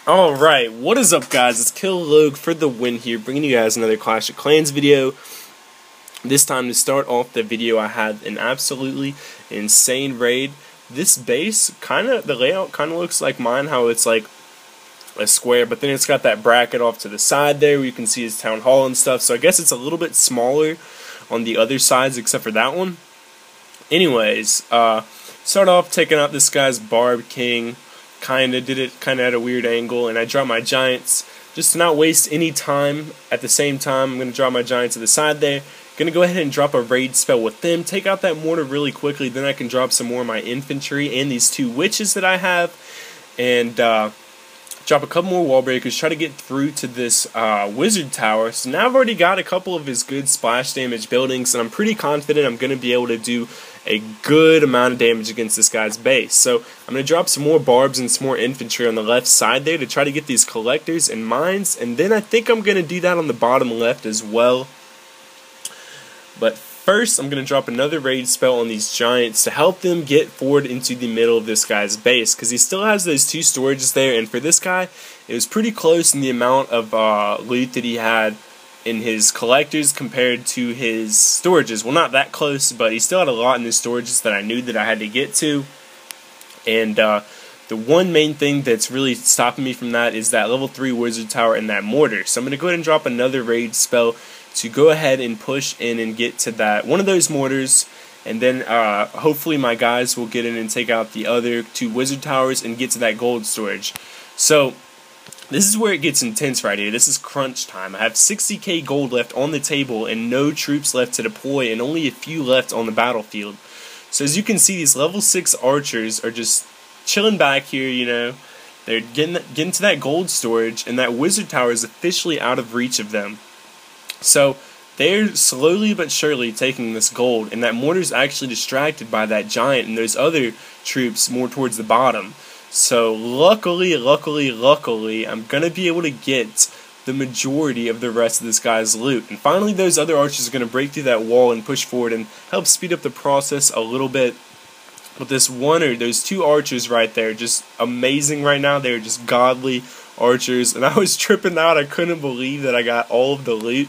Alright, what is up guys, it's Killogue for the win here, bringing you guys another Clash of Clans video. This time to start off the video I had an absolutely insane raid. This base, the layout kinda looks like mine, how it's like a square, but then it's got that bracket off to the side there where you can see his town hall and stuff, so I guess it's a little bit smaller on the other sides except for that one. Anyways, start off taking out this guy's Barb King. Did it at a weird angle, and I dropped my giants just to not waste any time. At the same time, I'm going to drop my giants to the side there. Going to go ahead and drop a raid spell with them, take out that mortar really quickly, then I can drop some more of my infantry and these two witches that I have, and drop a couple more wall breakers, try to get through to this wizard tower. So now I've already got a couple of his good splash damage buildings, and I'm pretty confident I'm going to be able to do a good amount of damage against this guy's base. So I'm going to drop some more barbs and some more infantry on the left side there to try to get these collectors and mines, and then I think I'm going to do that on the bottom left as well. But first I'm going to drop another raid spell on these giants to help them get forward into the middle of this guy's base, because he still has those two storages there, and for this guy it was pretty close in the amount of loot that he had in his collectors compared to his storages. Well, not that close, but he still had a lot in his storages that I knew that I had to get to. And the one main thing that's really stopping me from that is that level 3 wizard tower and that mortar. So I'm going to go ahead and drop another raid spell to go ahead and push in and get to that one of those mortars, and then hopefully my guys will get in and take out the other two wizard towers and get to that gold storage. So this is where it gets intense right here. This is crunch time. I have 60k gold left on the table and no troops left to deploy and only a few left on the battlefield. So as you can see, these level 6 archers are just chilling back here, you know. They're getting to that gold storage, and that wizard tower is officially out of reach of them. So they're slowly but surely taking this gold, and that mortar's actually distracted by that giant and those other troops more towards the bottom. So luckily, I'm going to be able to get the majority of the rest of this guy's loot. And finally those other archers are going to break through that wall and push forward and help speed up the process a little bit. But those two archers right there, just amazing right now. They're just godly archers. And I was tripping out. I couldn't believe that I got all of the loot.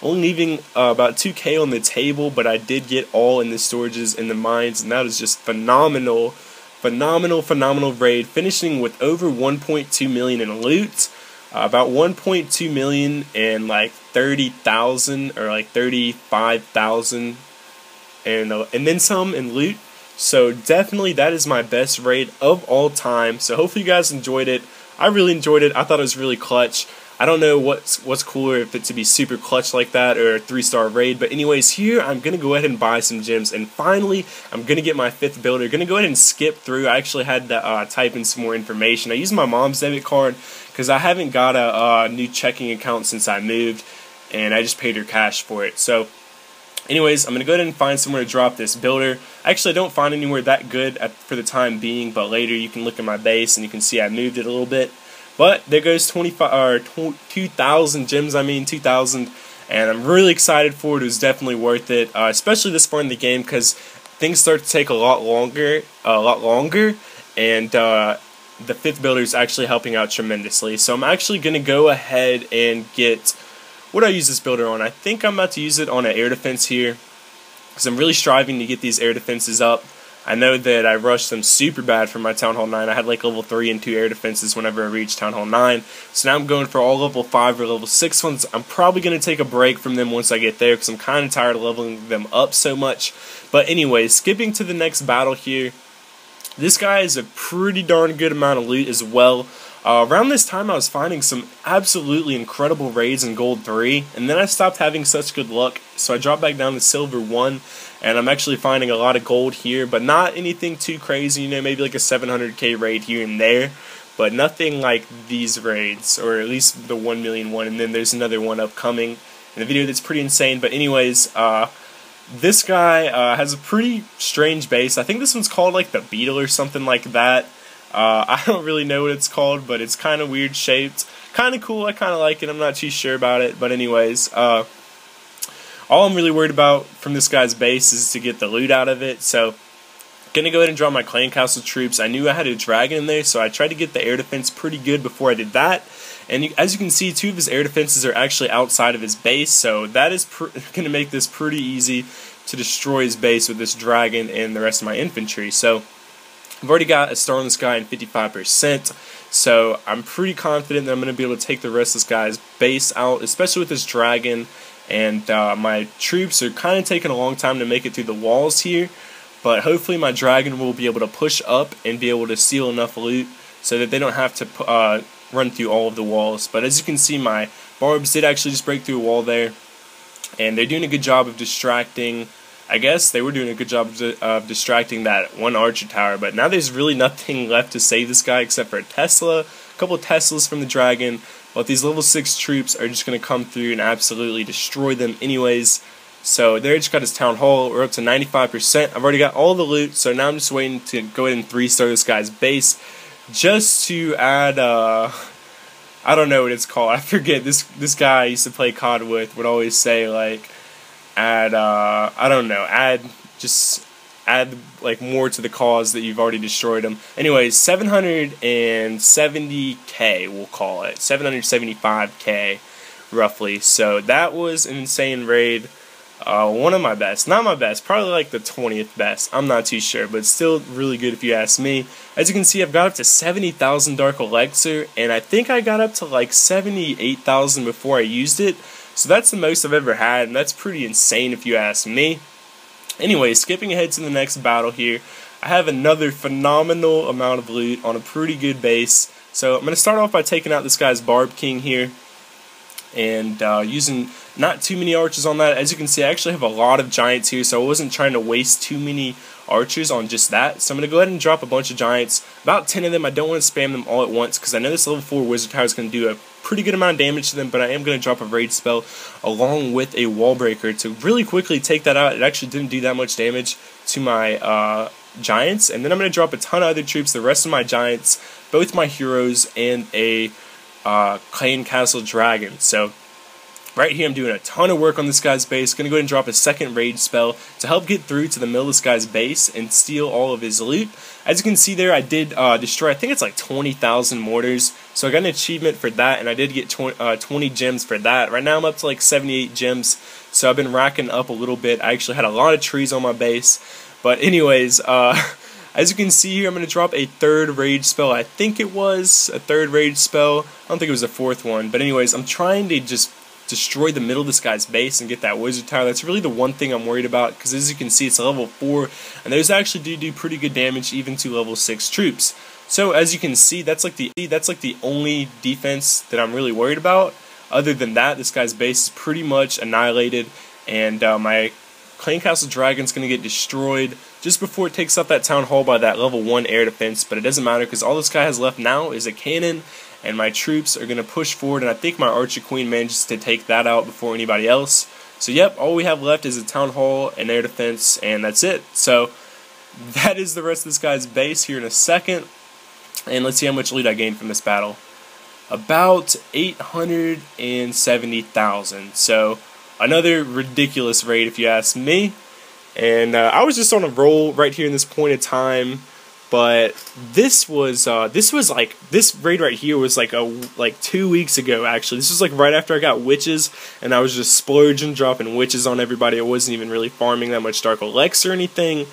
Only leaving about 2k on the table, but I did get all in the storages and the mines, and that is just phenomenal. Phenomenal raid, finishing with over 1.2 million in loot, about 1.2 million and like 30,000 or like 35,000, and then some in loot. So definitely that is my best raid of all time. So hopefully you guys enjoyed it. I really enjoyed it. I thought it was really clutch. I don't know what's cooler, if it to be super clutch like that or a 3-star raid, but anyways, here I'm going to go ahead and buy some gems, and finally I'm going to get my 5th builder. Going to go ahead and skip through. I actually had to type in some more information. I used my mom's debit card because I haven't got a new checking account since I moved, and I just paid her cash for it. So anyways, I'm going to go ahead and find somewhere to drop this builder. Actually, I don't find anywhere that good for the time being, but later you can look at my base and you can see I moved it a little bit. But there goes 2,000 gems, 2,000, and I'm really excited for it. It was definitely worth it, especially this far in the game, because things start to take a lot longer, and the 5th builder is actually helping out tremendously. So I'm actually going to go ahead and get, what do I use this builder on? I think I'm about to use it on an air defense here, because I'm really striving to get these air defenses up. I know that I rushed them super bad for my Town Hall 9. I had like level 3 and 2 air defenses whenever I reached Town Hall 9. So now I'm going for all level 5 or level 6 ones. I'm probably going to take a break from them once I get there, because I'm kind of tired of leveling them up so much. But anyways, skipping to the next battle here. This guy is a pretty darn good amount of loot as well. Around this time I was finding some absolutely incredible raids in gold 3, and then I stopped having such good luck, so I dropped back down to silver 1, and I'm actually finding a lot of gold here, but not anything too crazy, you know, maybe like a 700k raid here and there, but nothing like these raids, or at least the 1 million one, and then there's another one upcoming in the video that's pretty insane. But anyways, this guy has a pretty strange base. I think this one's called like the Beetle or something like that. I don't really know what it's called, but it's kind of weird shaped. Kind of cool, I kind of like it, I'm not too sure about it, but anyways, all I'm really worried about from this guy's base is to get the loot out of it, so Gonna go ahead and drop my clan castle troops. I knew I had a dragon in there, so I tried to get the air defense pretty good before I did that. And as you can see, 2 of his air defenses are actually outside of his base, so that is gonna make this pretty easy to destroy his base with this dragon and the rest of my infantry. So I've already got a star in the sky and 55%, so I'm pretty confident that I'm going to be able to take the rest of this guy's base out, especially with this dragon. And my troops are kind of taking a long time to make it through the walls here, but hopefully my dragon will be able to push up and be able to steal enough loot so that they don't have to run through all of the walls. But as you can see, my barbs did actually just break through a wall there, and they're doing a good job of distracting. I guess they were doing a good job of distracting that one archer tower, but now there's really nothing left to save this guy except for a Tesla, a couple of Teslas from the dragon, but these level 6 troops are just going to come through and absolutely destroy them anyways. So there, just got his town hall. We're up to 95%. I've already got all the loot, so now I'm just waiting to go ahead and 3-star this guy's base, just to add, I don't know what it's called, I forget. This guy I used to play COD with would always say, like, add, I don't know, add like more to the cause that you've already destroyed them. Anyways, 770k, we'll call it, 775k roughly. So that was an insane raid. One of my best, not my best, probably like the 20th best, I'm not too sure, but still really good if you ask me. As you can see, I've got up to 70,000 dark elixir, and I think I got up to like 78,000 before I used it, so that's the most I've ever had, and that's pretty insane if you ask me. Anyway, skipping ahead to the next battle here, I have another phenomenal amount of loot on a pretty good base. So I'm going to start off by taking out this guy's Barb King here, and using not too many archers on that. As you can see, I actually have a lot of giants here, so I wasn't trying to waste too many archers on just that. So I'm going to go ahead and drop a bunch of giants, about 10 of them. I don't want to spam them all at once because I know this level 4 wizard tower is going to do a pretty good amount of damage to them, but I am going to drop a raid spell along with a wall breaker to really quickly take that out. It actually didn't do that much damage to my giants, and then I'm going to drop a ton of other troops, the rest of my giants, both my heroes, and a clan castle dragon. So right here I'm doing a ton of work on this guy's base. Going to go ahead and drop a second raid spell to help get through to the middle of this guy's base and steal all of his loot. As you can see there, I did destroy, I think it's like 20,000 mortars, so I got an achievement for that, and I did get 20 gems for that. Right now I'm up to like 78 gems, so I've been racking up a little bit. I actually had a lot of trees on my base, but anyways, as you can see here, I'm going to drop a third rage spell. I think it was a third rage spell. I don't think it was a fourth one, but anyways, I'm trying to just destroy the middle of this guy's base and get that wizard tower. That's really the one thing I'm worried about, because as you can see, it's a level 4, and those actually do pretty good damage even to level 6 troops. So as you can see, that's like the only defense that I'm really worried about. Other than that, this guy's base is pretty much annihilated, and my clan castle dragon's going to get destroyed just before it takes up that town hall by that level 1 air defense, but it doesn't matter because all this guy has left now is a cannon, and my troops are going to push forward, and I think my archer queen manages to take that out before anybody else. So yep, all we have left is a town hall, an air defense, and that's it. So that is the rest of this guy's base here in a second, and let's see how much loot I gained from this battle. About 870,000, so another ridiculous raid if you ask me. And I was just on a roll right here in this point of time, but this raid right here was like 2 weeks ago actually. This was like right after I got witches, and I was just splurging, dropping witches on everybody. I wasn't even really farming that much dark elixir or anything,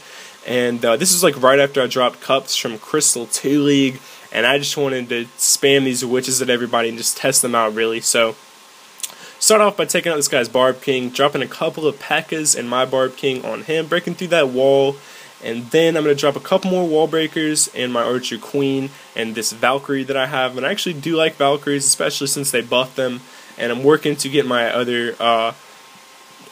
and this was like right after I dropped cups from Crystal 2 League, and I just wanted to spam these witches at everybody and just test them out really. So start off by taking out this guy's Barb King, dropping a couple of Pekkas and my Barb King on him, breaking through that wall, and then I'm going to drop a couple more wall breakers and my Archer Queen and this Valkyrie that I have. And I actually do like Valkyries, especially since they buff them, and I'm working to get my other, I'm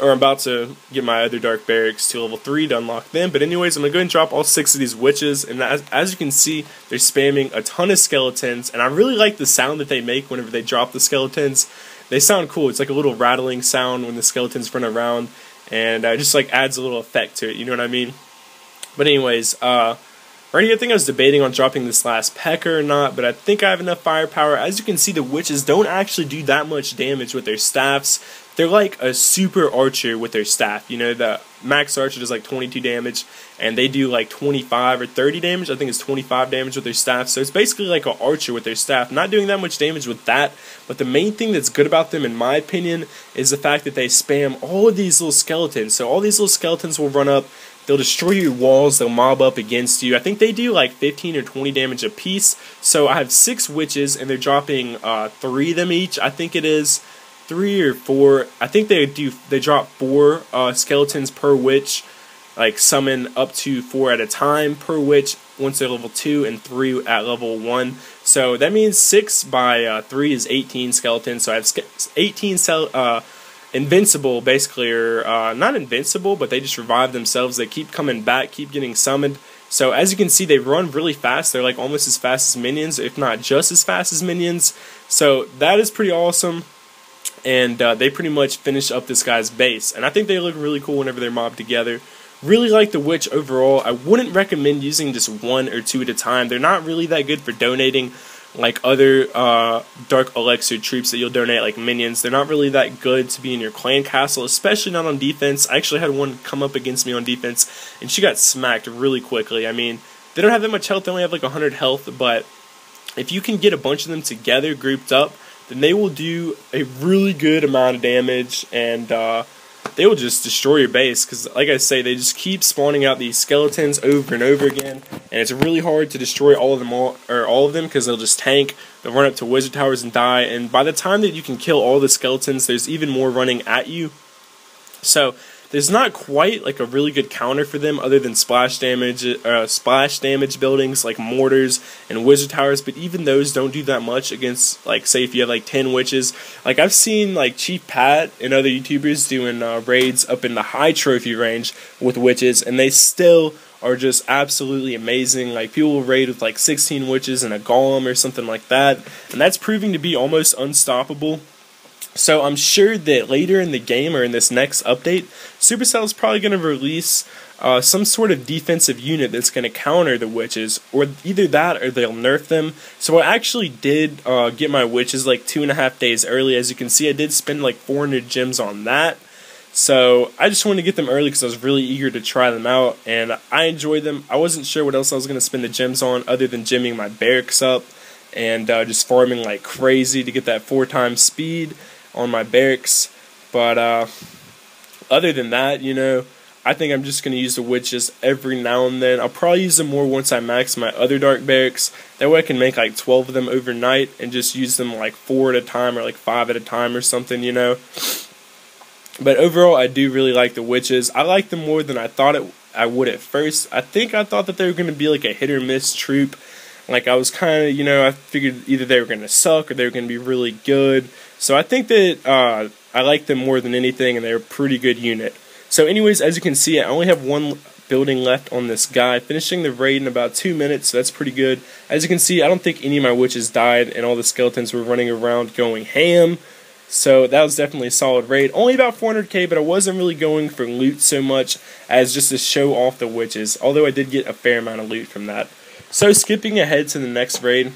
about to get my other Dark Barracks to level 3 to unlock them. But anyways, I'm going to go ahead and drop all 6 of these witches, and as you can see, they're spamming a ton of skeletons, and I really like the sound that they make whenever they drop the skeletons. They sound cool. It's like a little rattling sound when the skeletons run around, and just like adds a little effect to it, you know what I mean? But anyways, right Right here, I think I was debating on dropping this last pekka or not, but I think I have enough firepower. As you can see, the witches don't actually do that much damage with their staffs. They're like a super archer with their staff. You know, the max archer does like 22 damage, and they do like 25 or 30 damage. I think it's 25 damage with their staff. So it's basically like an archer with their staff. Not doing that much damage with that, but the main thing that's good about them, in my opinion, is the fact that they spam all of these little skeletons. So all these little skeletons will run up. They'll destroy your walls, they'll mob up against you. I think they do like 15 or 20 damage a piece. So I have 6 witches, and they're dropping 3 of them each. I think it is 3 or 4. I think they drop 4 skeletons per witch, like summon up to 4 at a time per witch once they're level 2 and 3 at level 1. So that means 6 by 3 is 18 skeletons. So I have 18 invincible, basically, or not invincible, but they just revive themselves. They keep coming back, keep getting summoned. So as you can see, they run really fast. They're like almost as fast as minions, if not just as fast as minions. So that is pretty awesome. And they pretty much finish up this guy's base. And I think they look really cool whenever they're mobbed together. Really like the witch overall. I wouldn't recommend using just 1 or 2 at a time. They're not really that good for donating like other dark elixir troops that you'll donate, like minions. They're not really that good to be in your clan castle, especially not on defense. I actually had one come up against me on defense, and she got smacked really quickly. I mean, they don't have that much health. They only have like 100 health, but if you can get a bunch of them together, grouped up, then they will do a really good amount of damage, and they will just destroy your base, because like I say, they just keep spawning out these skeletons over and over again, and it's really hard to destroy all of them because they'll just tank, they'll run up to wizard towers and die, and by the time that you can kill all the skeletons, there's even more running at you. So there's not quite like a really good counter for them other than splash damage buildings like mortars and wizard towers, but even those don't do that much against, like, say if you have like 10 witches. Like I've seen like Chief Pat and other YouTubers doing raids up in the high trophy range with witches, and they still are just absolutely amazing. Like people will raid with like 16 witches and a golem or something like that, and that's proving to be almost unstoppable. So I'm sure that later in the game, or in this next update, Supercell is probably going to release some sort of defensive unit that's going to counter the witches, or either that or they'll nerf them. So I actually did get my witches like 2.5 days early. As you can see, I did spend like 400 gems on that. So I just wanted to get them early because I was really eager to try them out, and I enjoyed them. I wasn't sure what else I was going to spend the gems on other than gemming my barracks up and just farming like crazy to get that 4 times speed on my barracks. But other than that, you know, I think I'm just going to use the witches every now and then. I'll probably use them more once I max my other dark barracks. That way I can make like 12 of them overnight and just use them like 4 at a time or like 5 at a time or something, you know. But overall, I do really like the witches. I like them more than I thought I would at first. I think I thought that they were going to be like a hit or miss troop. Like I was kind of, you know, I figured either they were going to suck or they were going to be really good. So I think that I like them more than anything, and they're a pretty good unit. So anyways, as you can see, I only have 1 building left on this guy, finishing the raid in about 2 minutes, so that's pretty good. As you can see, I don't think any of my witches died, and all the skeletons were running around going ham. So that was definitely a solid raid. Only about 400k, but I wasn't really going for loot so much as just to show off the witches, although I did get a fair amount of loot from that. So skipping ahead to the next raid,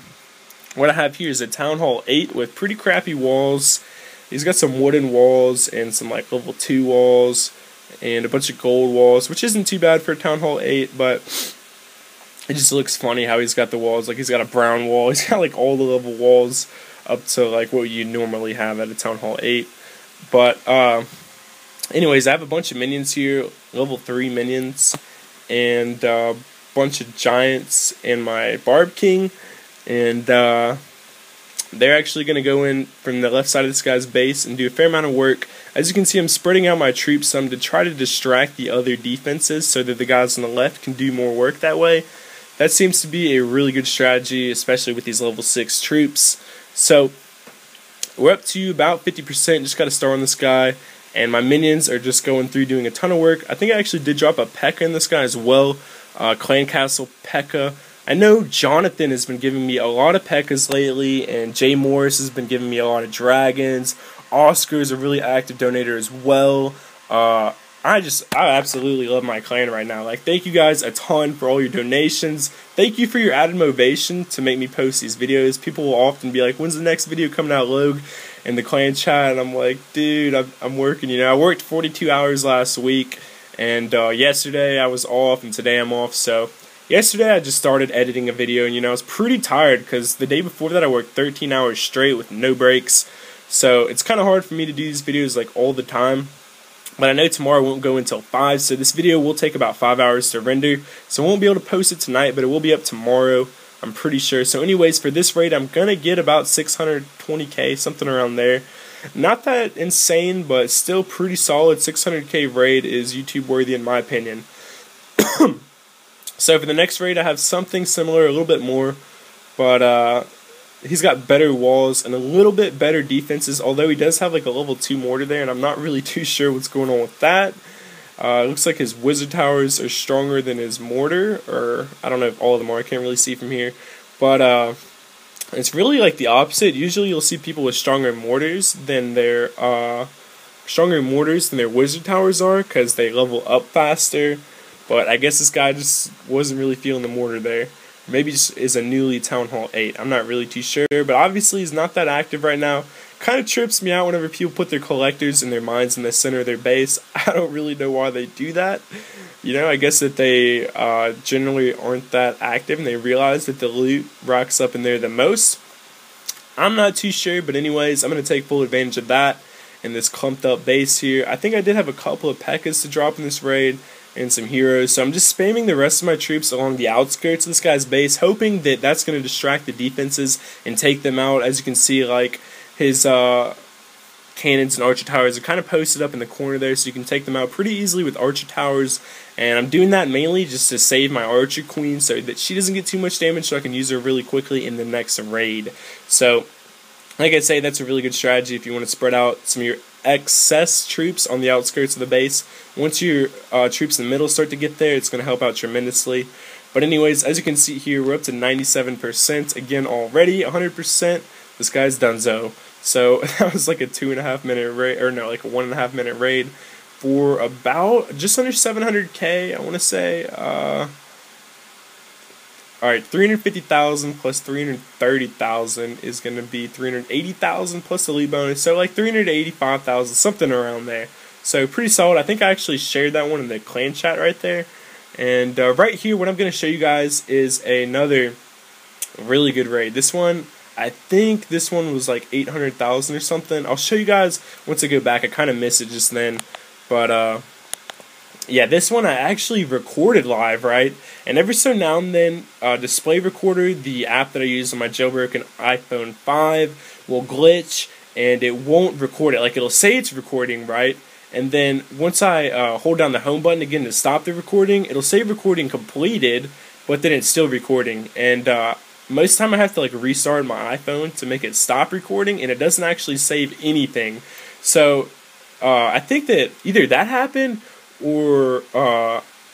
what I have here is a Town Hall 8 with pretty crappy walls. He's got some wooden walls and some like level 2 walls and a bunch of gold walls, which isn't too bad for a Town Hall 8, but it just looks funny how he's got the walls. Like he's got a brown wall, he's got like all the level walls up to like what you normally have at a Town Hall 8. But anyways, I have a bunch of minions here, level 3 minions, and bunch of giants and my barb king, and they're actually going to go in from the left side of this guy's base and do a fair amount of work. As you can see, I'm spreading out my troops some to try to distract the other defenses so that the guys on the left can do more work that way. That seems to be a really good strategy, especially with these level 6 troops. So we're up to about 50%, just got to start on this guy, and my minions are just going through doing a ton of work. I think I actually did drop a pekka in this guy as well, clan castle pekka. I know Jonathan has been giving me a lot of pekkas lately, and Jay Morris has been giving me a lot of dragons. Oscar is a really active donator as well. I absolutely love my clan right now. Like, thank you guys a ton for all your donations. Thank you for your added motivation to make me post these videos. People will often be like, when's the next video coming out, Logue? In the clan chat, and I'm like, dude, I'm working, you know. I worked 42 hours last week, and yesterday I was off, and today I'm off, so yesterday I just started editing a video, and, you know, I was pretty tired, because the day before that I worked 13 hours straight with no breaks, so it's kind of hard for me to do these videos, like, all the time. But I know tomorrow won't go until 5, so this video will take about 5 hours to render. So I won't be able to post it tonight, but it will be up tomorrow, I'm pretty sure. So anyways, for this raid, I'm going to get about 620k, something around there. Not that insane, but still pretty solid. 600k raid is YouTube worthy in my opinion. So for the next raid, I have something similar, a little bit more. But he's got better walls and a little bit better defenses, although he does have like a level 2 mortar there, and I'm not really too sure what's going on with that. It looks like his wizard towers are stronger than his mortar, or I don't know if all of them are, I can't really see from here. But it's really like the opposite. Usually you'll see people with stronger mortars than their wizard towers are, because they level up faster. But I guess this guy just wasn't really feeling the mortar there. Maybe just is a newly Town Hall 8. I'm not really too sure, but obviously he's not that active right now. Kind of trips me out whenever people put their collectors and their mines in the center of their base. I don't really know why they do that. You know, I guess that they generally aren't that active and they realize that the loot rocks up in there the most. I'm not too sure, but anyways, I'm going to take full advantage of that in this clumped up base here. I think I did have a couple of pekkas to drop in this raid and some heroes, so I'm just spamming the rest of my troops along the outskirts of this guy's base, hoping that that's going to distract the defenses and take them out. As you can see, like, his cannons and archer towers are kind of posted up in the corner there, so you can take them out pretty easily with archer towers. And I'm doing that mainly just to save my archer queen so that she doesn't get too much damage, so I can use her really quickly in the next raid. So, like I say, that's a really good strategy if you want to spread out some of your excess troops on the outskirts of the base. Once your troops in the middle start to get there, it's going to help out tremendously. But anyways, as you can see here, we're up to 97% again already. 100%. This guy's donezo. So that was like a 2.5 minute raid, or no, like a 1.5 minute raid for about just under 700k, I want to say. Alright, 350,000 plus 330,000 is going to be 380,000 plus the lead bonus, so like 385,000, something around there. So pretty solid. I think I actually shared that one in the clan chat right there. And right here, what I'm going to show you guys is another really good raid. This one, I think this one was like 800,000 or something. I'll show you guys once I go back. I kind of missed it just then. But yeah, this one I actually recorded live, right? And every so now and then, Display Recorder, the app that I use on my jailbroken iPhone 5, will glitch and it won't record it. Like, it'll say it's recording, right? And then once I hold down the home button again to stop the recording, it'll say recording completed, but then it's still recording. And most of the time I have to like restart my iPhone to make it stop recording, and it doesn't actually save anything. So I think that either that happened, or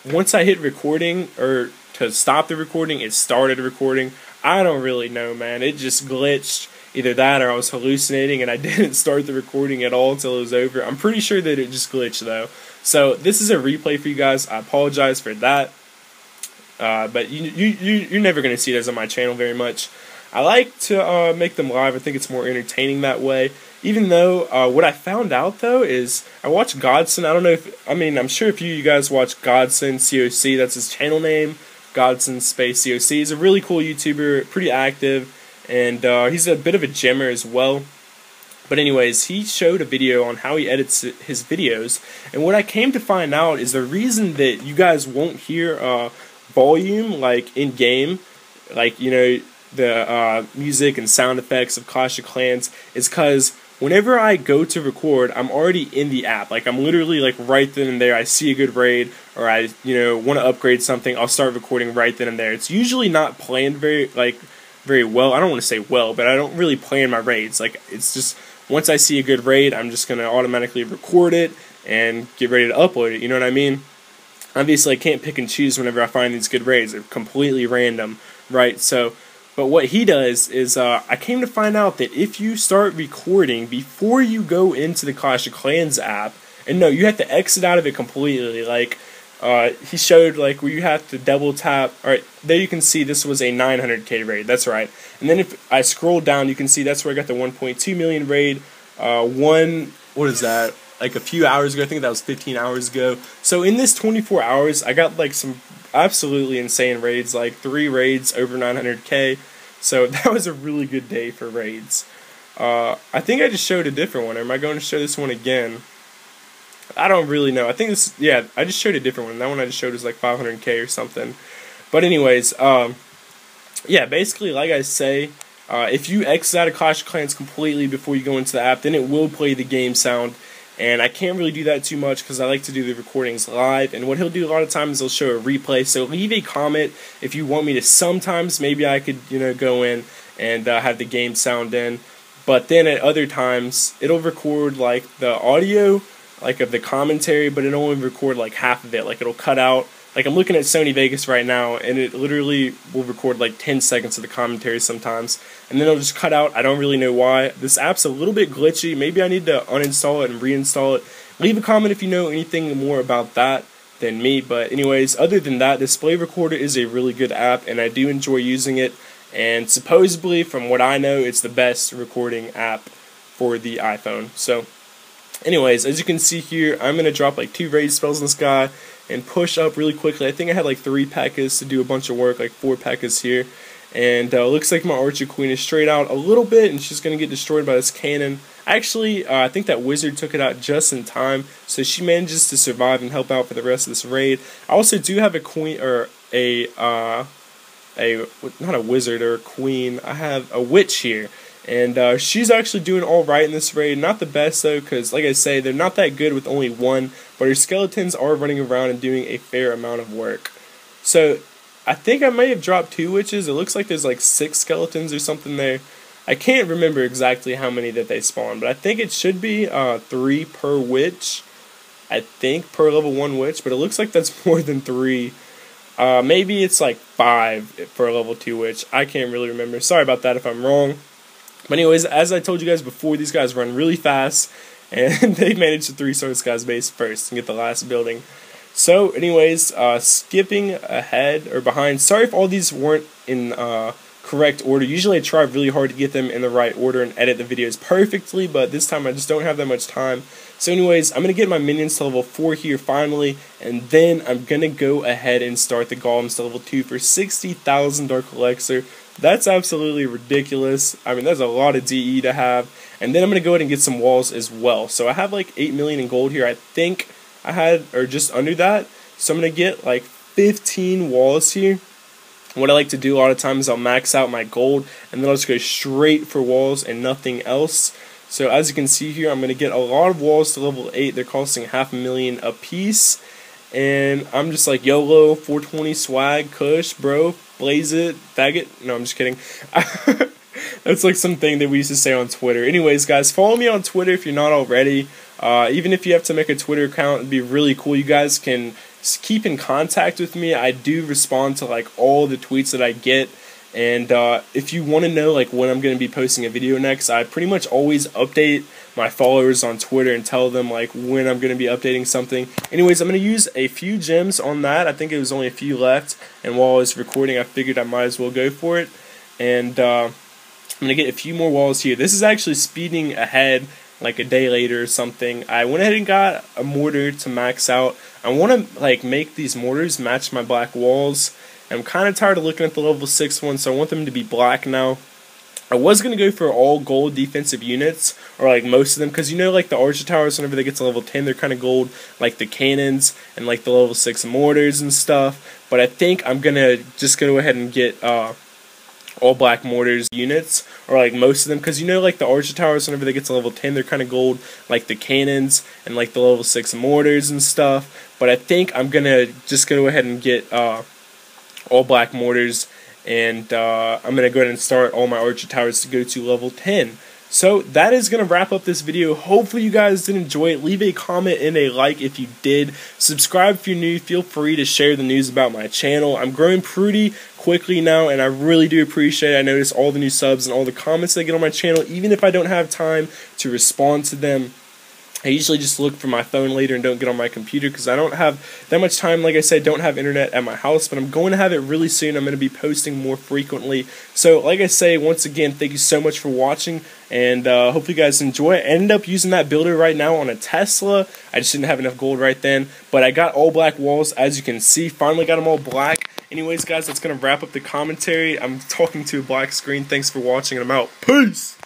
once I hit recording, or to stop the recording, it started recording. I don't really know, man. It just glitched. Either that or I was hallucinating and I didn't start the recording at all until it was over. I'm pretty sure that it just glitched though. So this is a replay for you guys. I apologize for that. But you're never going to see those on my channel very much. I like to make them live. I think it's more entertaining that way. Even though what I found out though is I watch Godson. I don't know if, I mean, I'm sure if you guys watch Godson COC, that's his channel name. Godson space COC. He's a really cool YouTuber, pretty active. And he's a bit of a gemmer as well. But anyways, he showed a video on how he edits his videos. And what I came to find out is the reason that you guys won't hear volume, like, in-game, like, you know, the music and sound effects of Clash of Clans, is because whenever I go to record, I'm already in the app. Like, I'm literally, like, right then and there. I see a good raid, or I, you know, want to upgrade something, I'll start recording right then and there. It's usually not planned very well. I don't want to say well, but I don't really plan my raids. Like, it's just, once I see a good raid, I'm just going to automatically record it and get ready to upload it, you know what I mean? Obviously, I can't pick and choose whenever I find these good raids. They're completely random, right? So, but what he does is, I came to find out that if you start recording before you go into the Clash of Clans app, And no, you have to exit out of it completely. Like, he showed like where you have to double tap. Alright, there you can see this was a 900k raid, that's right. And then if I scroll down, you can see that's where I got the 1.2 million raid. What is that? Like a few hours ago, I think that was 15 hours ago. So in this 24 hours, I got like some absolutely insane raids, like 3 raids over 900k. So that was a really good day for raids. I think I just showed a different one. Am I going to show this one again? I don't really know. I think this, yeah, I just showed a different one. That one I just showed was like 500k or something. But anyways, yeah, basically, like I say, if you exit out of Clash of Clans completely before you go into the app, then it will play the game sound. And I can't really do that too much because I like to do the recordings live. And what he'll do a lot of times is he'll show a replay. So leave a comment if you want me to. Sometimes maybe I could, you know, go in and have the game sound in. But then at other times, it'll record like the audio, like of the commentary, but it'll only record like half of it. Like it'll cut out. Like I'm looking at Sony Vegas right now, and it literally will record like 10 seconds of the commentary sometimes, and then it'll just cut out. I don't really know why. This app's a little bit glitchy. Maybe I need to uninstall it and reinstall it. Leave a comment if you know anything more about that than me. But anyways, other than that, Display Recorder is a really good app, and I do enjoy using it. And supposedly, from what I know, it's the best recording app for the iPhone. So anyways, as you can see here, I'm going to drop like 2 raid spells on this guy and push up really quickly. I think I had like 3 pekkas to do a bunch of work, like 4 pekkas here. And looks like my Archer Queen is straight out a little bit, and she's going to get destroyed by this cannon. Actually, I think that wizard took it out just in time, so she manages to survive and help out for the rest of this raid. I also do have a queen, or not a wizard or a queen, I have a witch here. And she's actually doing alright in this raid. Not the best though, because like I say, they're not that good with only 1, but her skeletons are running around and doing a fair amount of work. So I think I may have dropped 2 witches. It looks like there's like 6 skeletons or something there. I can't remember exactly how many that they spawn, but I think it should be 3 per witch. I think per level 1 witch, but it looks like that's more than 3. Maybe it's like 5 for a level 2 witch. I can't really remember. Sorry about that if I'm wrong. But anyways, as I told you guys before, these guys run really fast, and they managed to 3-star this guy's base first and get the last building. So anyways, skipping ahead or behind, sorry if all these weren't in correct order. Usually I try really hard to get them in the right order and edit the videos perfectly, but this time I just don't have that much time. So anyways, I'm going to get my minions to level 4 here finally, and then I'm going to go ahead and start the golems to level 2 for 60,000 dark elixir. That's absolutely ridiculous. I mean, that's a lot of DE to have. And then I'm going to go ahead and get some walls as well. So I have like 8 million in gold here. I think I had, or just under that. So I'm going to get like 15 walls here. What I like to do a lot of times is I'll max out my gold, and then I'll just go straight for walls and nothing else. So as you can see here, I'm going to get a lot of walls to level 8. They're costing $500,000 a piece. And I'm just like, YOLO, 420 swag, kush, bro, blaze it, faggot. No, I'm just kidding. That's like something that we used to say on Twitter. Anyways, guys, follow me on Twitter if you're not already. Even if you have to make a Twitter account, it'd be really cool. You guys can keep in contact with me. I do respond to like all the tweets that I get. And if you want to know like when I'm going to be posting a video next, I pretty much always update my followers on Twitter and tell them like when I'm going to be updating something. Anyways, I'm going to use a few gems on that. I think it was only a few left, and while I was recording I figured I might as well go for it. And I'm going to get a few more walls here. This is actually speeding ahead like a day later or something. I went ahead and got a mortar to max out. I want to like make these mortars match my black walls. I'm kind of tired of looking at the level 6 ones, so I want them to be black now. I was going to go for all gold defensive units, or like most of them, because you know like the archer towers, whenever they get to level 10, they're kind of gold, like the cannons and like the level 6 mortars and stuff. But I think I'm going to just go ahead and get all black mortars units, or like most of them, because you know like the archer towers, whenever they get to level 10, they're kind of gold, like the cannons and like the level 6 mortars and stuff. But I think I'm going to just go ahead and get all black mortars, and I'm going to go ahead and start all my archer towers to go to level 10. So that is going to wrap up this video. Hopefully you guys did enjoy it. Leave a comment and a like if you did. Subscribe if you're new. Feel free to share the news about my channel. I'm growing pretty quickly now, and I really do appreciate it. I notice all the new subs and all the comments that I get on my channel, even if I don't have time to respond to them. I usually just look for my phone later and don't get on my computer because I don't have that much time. Like I said, don't have internet at my house, but I'm going to have it really soon. I'm going to be posting more frequently. So like I say, once again, thank you so much for watching, and hope you guys enjoy it. I ended up using that builder right now on a Tesla. I just didn't have enough gold right then, but I got all black walls, as you can see. Finally got them all black. Anyways, guys, that's going to wrap up the commentary. I'm talking to a black screen. Thanks for watching, and I'm out. Peace!